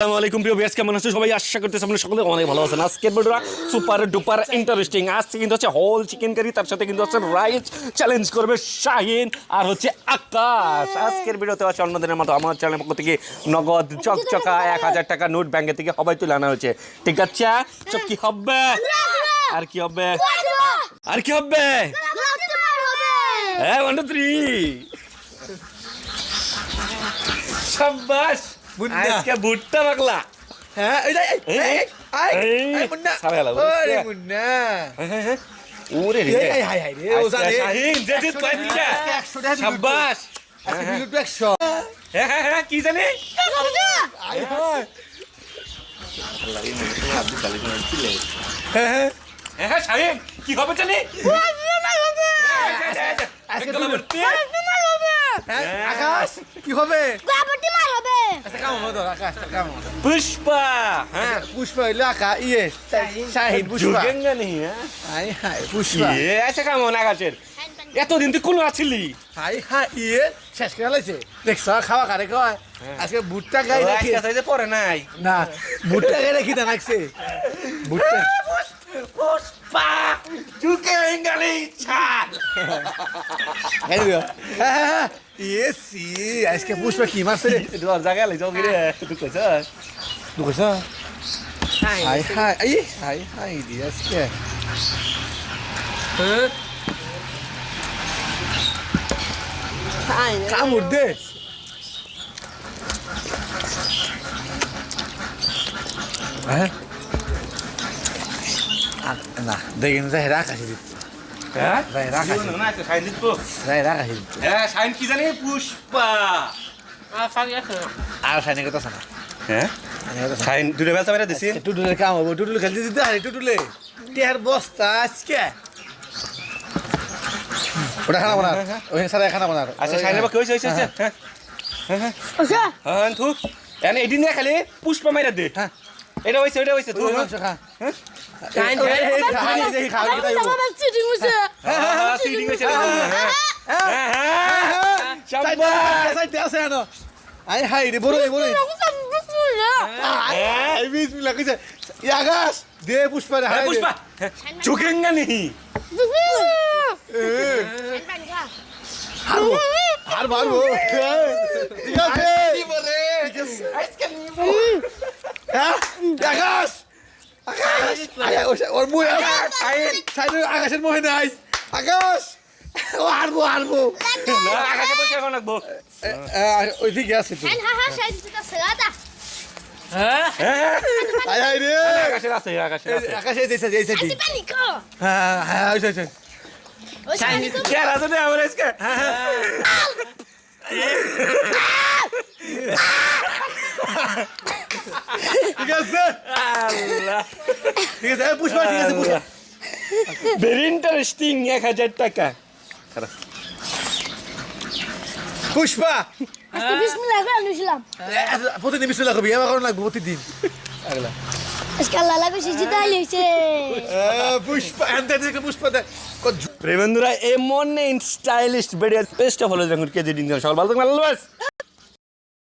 আসসালামু আলাইকুম প্রিয় ভিউয়ার্স, কেমন আছেন সবাই? আশা করতেছি আপনারা সকলে অনেক ভালো আছেন। আজকের ভিডিওটা সুপার ডুপার ইন্টারেস্টিং। আজকে কিন্তু হচ্ছে হোল চিকেন কারি, তার সাথে কিন্তু হচ্ছে রাইস চ্যালেঞ্জ করবে শাহিন আর হচ্ছে আকাশ। আজকের ভিডিওতে হচ্ছে অন্যদিনের মতো আমার চ্যানেলের পক্ষ থেকে নগদ চকচকা 1000 টাকা নোট ব্যাংকে থেকে সবাই তুলে আনা হয়েছে। ঠিক আছে, তো কি হবে আর কি হবে আর কি হবে? হ্যাঁ, 1 2 3 শাবাশ। আজকে ভুট্টা পাগলা। হ্যাঁ মুন্না ওরে মুন্না ওরে রে, হাই রে ওজানে শাহিন যে জিত পাইছে। শাবাশ। আজকে বিলুট 100 হ্যাঁ কি জানি? আই হাই হ্যাঁ হ্যাঁ শাহিন কি হবে জানি? আজকে আকাশ কি হবে আচ্ছা কাম হবে তো আকাশ কাম পুষ্পা। হ্যাঁ পুষ্পা হইলো আকাশ ইয়ে শাহিন পুষ্পা জুগেঙ্গা নেই। হাই হাই পুষ্পা ইয়ে আছে কেমন আকাশের? এতদিন তুই কোন আছিলি? হাই হাই ইয়ে শেষ করে লাইছে দেখছ খাওয়া কারে কয় আজকে ভুট্টা গাই রাখি পরে নাই না ভুট্টা গাই রাখি না রাখছে ভুট্টা পুষ্পা জুগেঙ্গা নেই ছাড়। ইয়েসি আজকে পুষ্পা কি মারছে রে দরজা গেলে যাও গিরে তুই কইছ। তুই কইছ হাই হাই হাই হাই দি আজকে কামড় দে হ্যাঁ না দেখেন যাই রাখাছি হ্যাঁ যাই রাখাছি না আছে শাহিন জিতবো। যাই রাখাছি হ্যাঁ শাহিন কি জানি? পুষ্পা। আর সাইনে কথা শোনা হ্যাঁ শাহিন দুটো বেলটা মেরে দিছি। টুটুলের কাম হবো টুটুল খেলতে দিতে হারি টুটুলে টেহার বস্তা আজকে ওটা খানা বানার ওই সারা খানা বানার আচ্ছা শাহিনের বাকি হয়েছে হয়েছে। হ্যাঁ হ্যাঁ থু এনে এদিন না খালি পুষ্পা মেরে দে। হ্যাঁ এটা হয়েছে ওটা হয়েছে তুই মাংস খা হ্যাঁ সিটিং হইছে হ্যাঁ সিডিং হয়েছে। হ্যাঁ হ্যাঁ শাবাশ। আই হাই রে বড় বড় আই বিসমিল্লাহ কইছে ইয়াগাস দে পুষ্পা রে হাই পুষ্পা জুগেঙ্গা নেই। হার মারবো ঠিক আছে কি বলে আজকে নিবো। হ্যাঁ ইয়াগাস আকাশ ওর মুই সাইড আকাশের মোহে নাই আকাশ ও হারবো হারবো না আকাশে পয়সা এখন লাগবো। ওই দিকে আছে তো হ্যাঁ আই হাই রে আকাশে আছে আকাশে আছে। আকাশে দিছে দিছে দি হ্যাঁ হ্যাঁ ওই ওই কে রাজনে আমার আজকে ঠিক আছে আল্লাহ ঠিক আছে পুষ্পা ঠিক আছে পুষ্পা ভেরি ইন্টারেস্টিং। 1000 টাকা পুষ্পা বিসমিল্লাহ আনুছিলাম প্রতিদিন বিসমিল্লাহ কবি আমার কারণ লাগবে প্রতিদিন আজকে আল্লাহ বেশি জিতা লিয়েছে পুষ্পা এন্তে দিকে পুষ্পা দে প্রেমেন্দ্রা এমন স্টাইলিশ বেরিয়ে পেস্টটা ফলো দেখুন কেজি দিন সকাল ভালো থাকবেন। আল্লাহ হাফেজ।